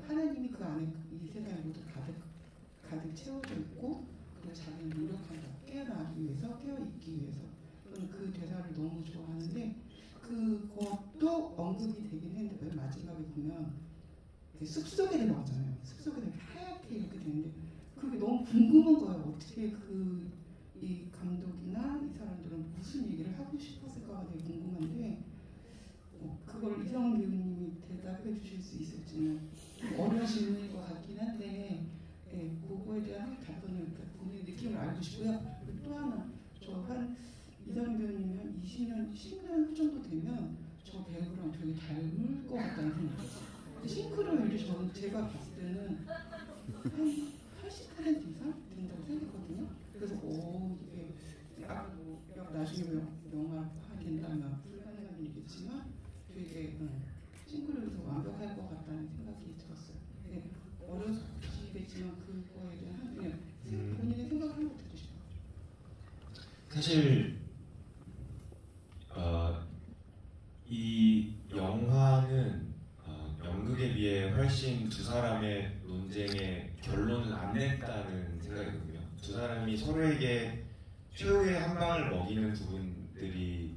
하나님이 그 안에 이 세상에 모두 가득 채워져 있고 그리고 자기는 노력한다. 깨어나기 위해서, 깨어있기 위해서. 저는 그 대사를 너무 좋아하는데 그것도 언급이 되긴 했는데 맨 마지막에 보면 숲속에 들어가잖아요. 숲속에 되게 하얗게 이렇게 되는데 그게 너무 궁금한 거예요. 어떻게 이 감독이나 이 사람들은 무슨 얘기를 하고 싶었을까가 되게 궁금한데 그걸 이성훈 배우님이 대답해 주실 수 있을지는 어려운 질문일 것 같긴 한데 그거에 대한 답변을 본인의 느낌을 알고 싶고요. 또 하나 이성훈 배우님이 한 20년, 10년 후 정도 되면 저 배우랑 되게 닮을 것 같다는 생각이 들어요. 싱크로율이 제가 봤을 때는 한 80% 이상 된다고 생각하거든요. 그래서 이게 나중에 영화 된다면 불가능한 일이겠지만 되게 싱크로율이 완벽할 것 같다는 생각이 들었어요. 네, 어려지겠지만 그거에 대한 그냥 본인의 생각을 한번 듣고 싶어요. 사실 이 영화는 연극에 비해 훨씬 두 사람의 논쟁의 결론을 안 냈다는 생각이거든요. 두 사람이 서로에게 최후의 한 방을 먹이는 부분들이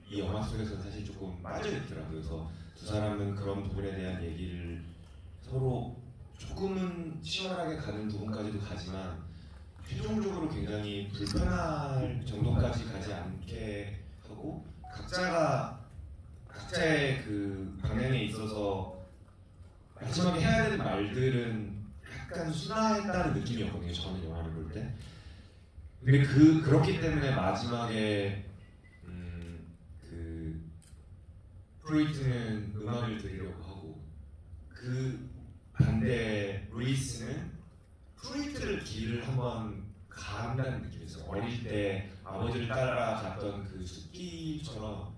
이 영화 속에서 사실 조금 빠져있더라고요. 그래서 두 사람은 그런 부분에 대한 얘기를 서로 조금은 치열하게 가는 부분까지도 가지만 최종적으로 굉장히 불편할 정도까지 가지 않게 하고 각자의 그 방향에 있어서 마지막에 해야 되는 말들은 약간 순화했다는 느낌이었거든요. 저는 영화를 볼 때. 근데 그렇기 때문에 마지막에 그 프로이트는 음악을 들으려고 하고 그 반대 루이스는 프로이트를 길을 한번 간다는 느낌이 있어요. 어릴 때 아버지를 따라갔던 그 숲길처럼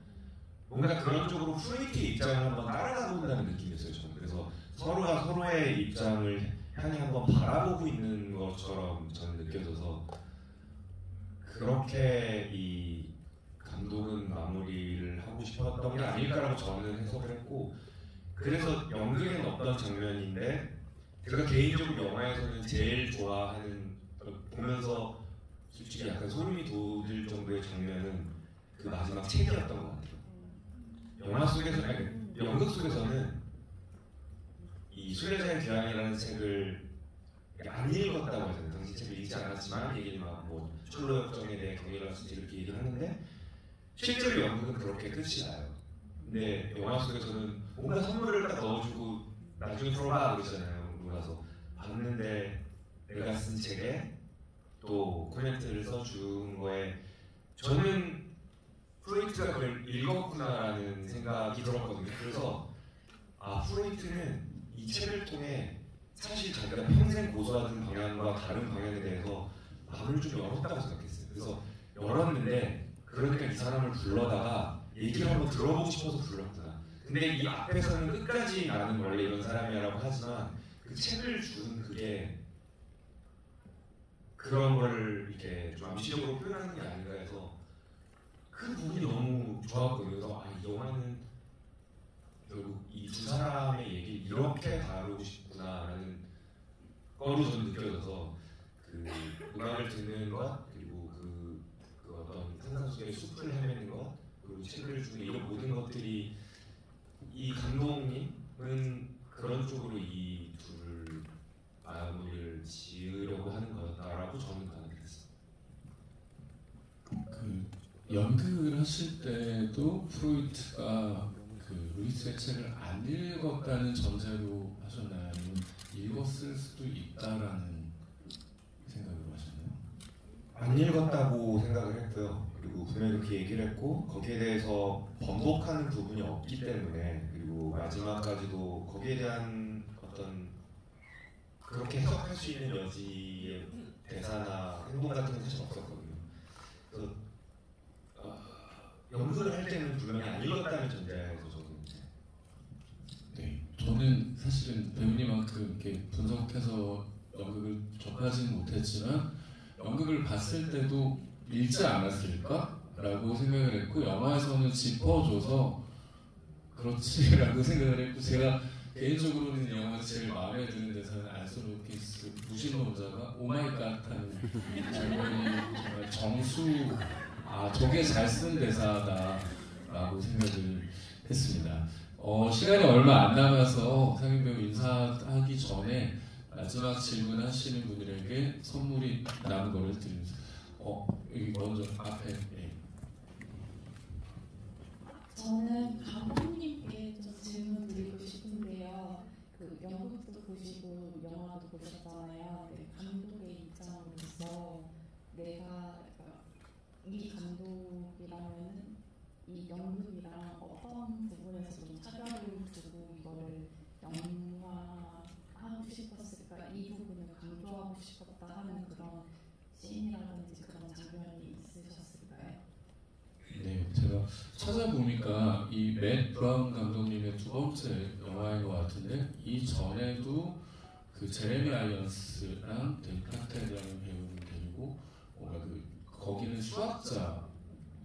뭔가 그런 쪽으로 프로이트의 입장을 한번 따라가 본다는 느낌이었어요. 저는 그래서 서로가 서로의 입장을 향해 한번 바라보고 있는 것처럼 저는 느껴져서 그렇게 이 감독은 마무리를 하고 싶었던 게 아닐까라고 저는 해석을 했고 그래서 연극에는 없던 장면인데 제가 개인적으로 영화에서는 제일 좋아하는 보면서 솔직히 약간 소름이 돋을 정도의 장면은 그 마지막 책이었던 것 같아요. 영화 속에서 아니 연극 속에서는 이 순례자의 귀환이라는 책을 안 읽었다고 하잖아요. 당시 책을 읽지 않았지만 얘기를 막뭐 철로 역정에 대해 경의를 할지 이렇게 얘기를 하는데 실제로 연극은 그렇게 끝이 나요. 근데 영화 속에서는 뭔가 선물을 딱 넣어주고 나중에 풀어봐 그러잖아요. 누가서 봤는데 내가 쓴 책에 또 코멘트를 써준 거에 저는 프로이트가 그걸 읽었구나라는 생각이 들었거든요. 그래서 아 프로이트는 이 책을 통해 사실 자기가 평생 고수하던 방향과 다른 방향에 대해서 마음을 좀 열었다고 생각했어요. 그래서 열었는데 그러니까 이 사람을 불러다가 얘기를 한번 들어보고 싶어서 불렀구나. 근데 이 앞에서는 끝까지 나는 원래 이런 사람이야라고 하지만 그 책을 준 그게 그런 걸 이렇게 좀 암시적으로 표현하는 게 아닌가 해서 그 부분이 너무 좋았거든요. 그래서 이 영화는 결국 이 두 사람의 얘기를 이렇게 다루고 싶구나라는 거로 저는 느껴져서 그 음악을 듣는 것 그리고 그 어떤 상상 속의 숲을 헤매는 것 그리고 책을 주는 이런 모든 것들이 이 감독님은 그런 쪽으로 이 둘을 마무리를 지으려고 하는 거였다라고 저는 가능했어요. 그 연극을 하실 때도 프로이트가 그 루이스의 책을 안 읽었다는 전제로 하셨나요? 아니면 읽었을 수도 있다라는 생각으로 하셨나요? 안 읽었다고 생각을 했고요. 그리고 분명히 그렇게 얘기를 했고 거기에 대해서 번복하는 부분이 없기 때문에 그리고 마지막까지도 거기에 대한 어떤 그렇게 해석할 수 있는 여지의 대사나 행동 같은 게 사실 없었거든요. 그래서 연극을 할 때는 분명히 안 읽었다는 전제에서 저는 네, 저는 사실은 배우님만큼 이렇게 분석해서 연극을 접하지는 못했지만 연극을 봤을 때도 읽지 않았을까라고 생각을 했고 영화에서는 짚어줘서 그렇지라고 생각을 했고 제가 개인적으로는 영화에서 제일 마음에 드는 대사는 알소로키스 무신론자가 오마이갓 하는 장면이 정말 정수 저게 잘 쓴 대사다라고 생각을 했습니다. 시간이 얼마 안 남아서 상윤배우 인사하기 전에 마지막 질문하시는 분들에게 선물이 남은 거를 드리면서 여기 먼저 앞에 저는 감독님께 좀 질문 드리고 싶은데요. 그 연극도 보시고 영화도 보셨잖아요. 근데 감독의 입장으로서 내가 이 감독이라면 이 연극이랑 어떤 부분에서 좀 차별을 두고 이거를 영화하고 싶었을까? 이 부분을 강조하고 싶었다 하는 그런 씬이라든지 그런 장면이 있으셨을까요? 네, 제가 찾아보니까 이 맷 브라운 감독님의 두 번째 영화인 것 같은데 이 전에도 그 제레미 아이언스랑 데이브 카텔이라는 배우를 데리고 뭔가 거기는 수학자와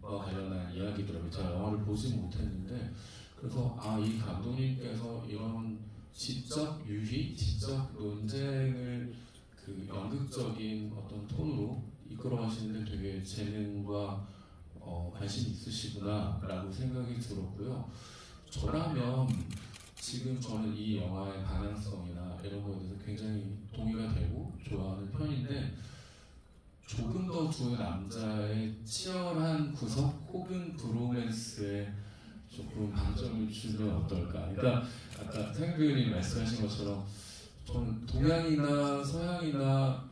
관련한 이야기더라고요. 제가 영화를 보지 못했는데 그래서 이 감독님께서 이런 지적 유희, 지적 논쟁을 그 연극적인 어떤 톤으로 이끌어가시는데 되게 재능과 관심이 있으시구나라고 생각이 들었고요. 저라면 지금 저는 이 영화의 방향성이나 이런 거에 대해서 굉장히 동의가 되고 좋아하는 편인데 조금 더 두 남자의 치열한 구석 혹은 브로맨스의 조금 방점을 주면 어떨까. 그러니까 아까 상규님 말씀하신 것처럼 저는 동양이나 서양이나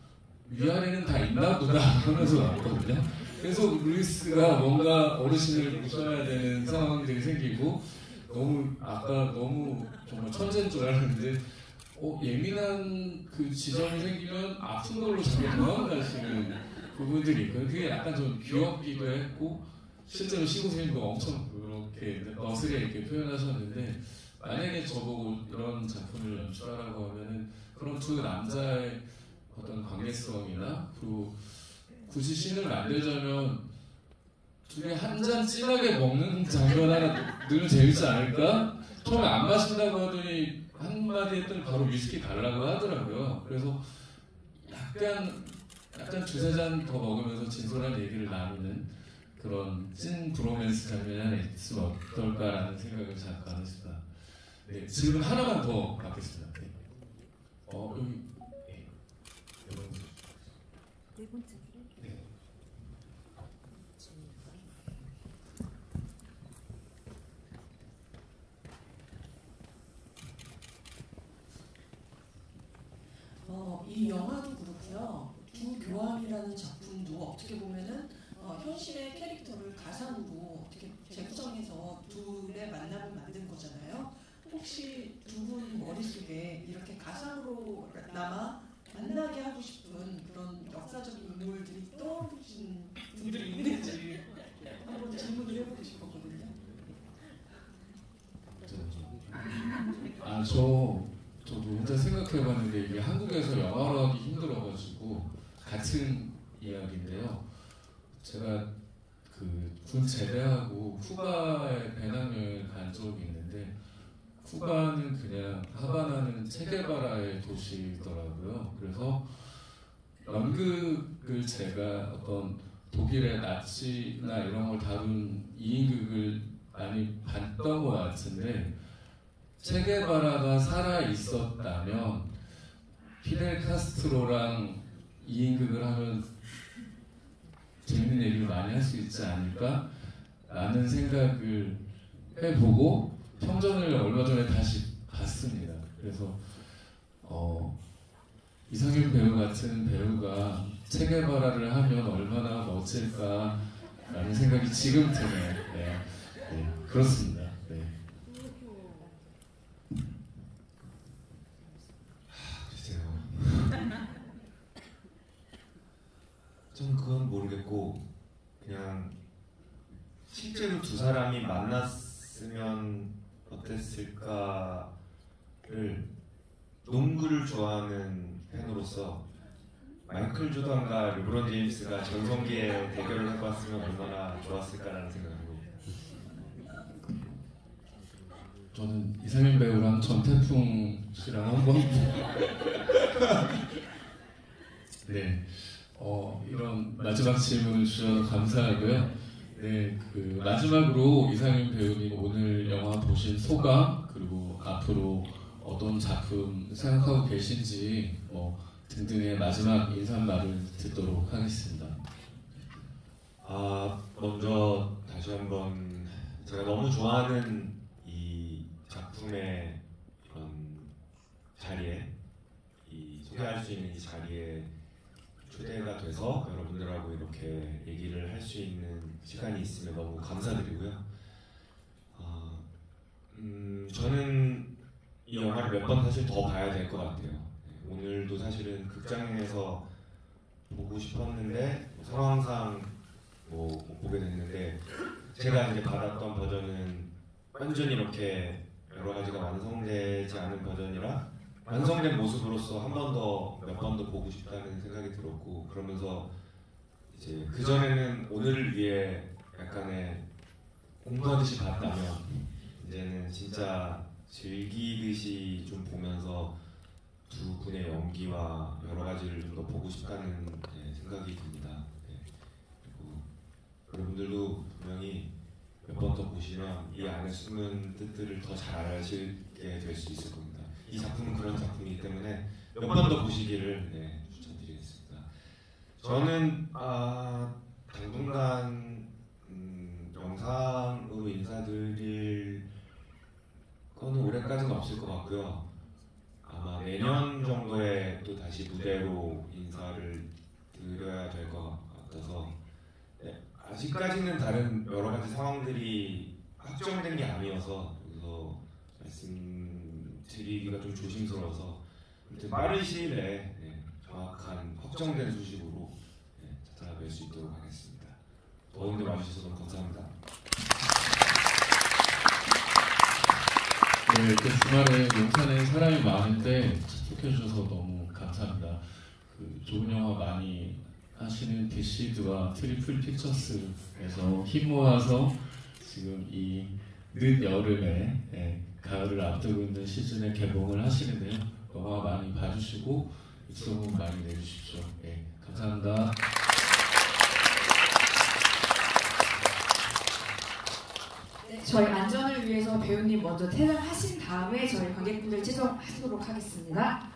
위아래는 다 있나 보다 하면서 나왔거든요. 그래서 루이스가 뭔가 어르신을 모셔야 되는 상황들이 생기고 너무 정말 천재인 줄 알았는데 예민한 그 지점이 생기면 아픈 걸로 자꾸 도망가시는 부분들이 있고요. 그게 약간 좀 귀엽기도 했고 실제로 시고 선생님도 엄청 그렇게 너스레 이렇게 표현하셨는데 만약에 저보고 이런 작품을 연출하라고 하면은 그런 두 남자의 어떤 관계성이나 그리고 굳이 씬을 만들자면 둘이 한 잔 진하게 먹는 장면 하나 넣으면 재밌지 않을까? 처음에 안 마신다고 하더니 한마디 했더니 바로 위스키 달라고 하더라고요. 그래서 약간 두세 잔 더 먹으면서 진솔한 얘기를 나누는 그런 찐 브로맨스 장면이 하나 있으면 어떨까라는 생각을 잠깐 했습니다. 네, 질문 하나만 더 받겠습니다. 네. 여기 네 번째 네. 이 영화도 그렇고요. 두 교황이라는 작품도 어떻게 보면은 현실의 캐릭터를 가상으로 어떻게 재구성해서 둘의 만남을 만든 거잖아요. 혹시 두 분 머릿속에 이렇게 가상으로 남아 만나게 하고 싶은 그런 역사적인 인물들이 떠오르신 분들이 있는지 한번 질문을 해보고 싶었거든요. 저도 혼자 생각해봤는데 이게 한국에서 영화로 하기 힘들어가지고 같은 이야기인데요. 제가 그 군 제대하고 쿠바에 배낭여행을 간 적이 있는데 쿠바는 그냥 하바나는 체게바라의 도시더라고요. 그래서 연극을 제가 어떤 독일의 나치나 이런 걸 다룬 2인극을 많이 봤던 것 같은데 체게바라가 살아 있었다면 피델 카스트로랑 2인극을 하면 재밌는 얘기를 많이 할 수 있지 않을까? 라는 생각을 해보고 평전을 얼마 전에 다시 봤습니다. 그래서 이상윤 배우 같은 배우가 체게바라를 하면 얼마나 멋질까라는 생각이 지금 드네요. 네, 그렇습니다. 네. 저는 그건 모르겠고 그냥 실제로 두 사람이 만났으면 어땠을까를 농구를 좋아하는 팬으로서 마이클 조던과 르브론 제임스가 전성기에 대결을 해봤으면 얼마나 좋았을까라는 생각으로 저는 이상윤 배우랑 전태풍 씨랑 한번 네. 이런 마지막 질문을 주셔서 감사하고요. 네, 그 마지막으로 이상윤 배우님 오늘 영화 보신 소감 그리고 앞으로 어떤 작품 생각하고 계신지 등등의 마지막 인사말을 듣도록 하겠습니다. 먼저 다시 한번 제가 너무 좋아하는 이 작품의 이런 자리에 소개할 수 있는 이 자리에 초대가 돼서 여러분들하고 이렇게 얘기를 할 수 있는 시간이 있으면 너무 감사드리고요. 저는 이 영화를 몇 번 사실 더 봐야 될 것 같아요. 오늘도 사실은 극장에서 보고 싶었는데 상황상 못 보게 됐는데 제가 이제 받았던 버전은 완전히 이렇게 여러 가지가 완성되지 않은 버전이라 완성된 모습으로서 한 번 더, 몇 번 더 보고 싶다는 생각이 들었고 그러면서 이제 그전에는 오늘을 위해 약간의 공부하듯이 봤다면 이제는 진짜 즐기듯이 좀 보면서 두 분의 연기와 여러 가지를 좀 더 보고 싶다는 생각이 듭니다. 그리고 여러분들도 분명히 몇 번 더 보시면 이 안에 숨은 뜻들을 더 잘 아시게 될 수 있을 겁니다. 이 작품은 그런 작품이기 때문에 몇 번 더 보시기를 추천드리겠습니다. 저는 당분간 영상 영상으로 인사드릴 거는 올해까지는 없을 것 같고요. 아마 내년 정도에 또 다시 무대로 인사를 드려야 될 것 같아서 네, 아직까지는 다른 여러 가지 상황들이 확정된 게 아니어서 여기서 말씀드리기가 좀 조심스러워서 아무튼 빠른 시일 내에 네, 정확한 확정된 소식으로 네, 찾아뵐 수 있도록 하겠습니다. 더운데 와주셔서 너무 감사합니다. 네, 또 주말에 용산에 사람이 많은데 접촉해주셔서 너무 감사합니다. 그 좋은 영화 많이 하시는 디시드와 트리플 픽처스에서 힘 모아서 지금 이 늦 여름에 가을을 앞두고 있는 시즌에 개봉을 하시는데요. 영화 많이 봐주시고 입소문 많이 내주십시오. 감사합니다. 네, 저희 안전을 위해서 배우님 먼저 퇴장하신 다음에 저희 관객분들 채점하도록 하겠습니다.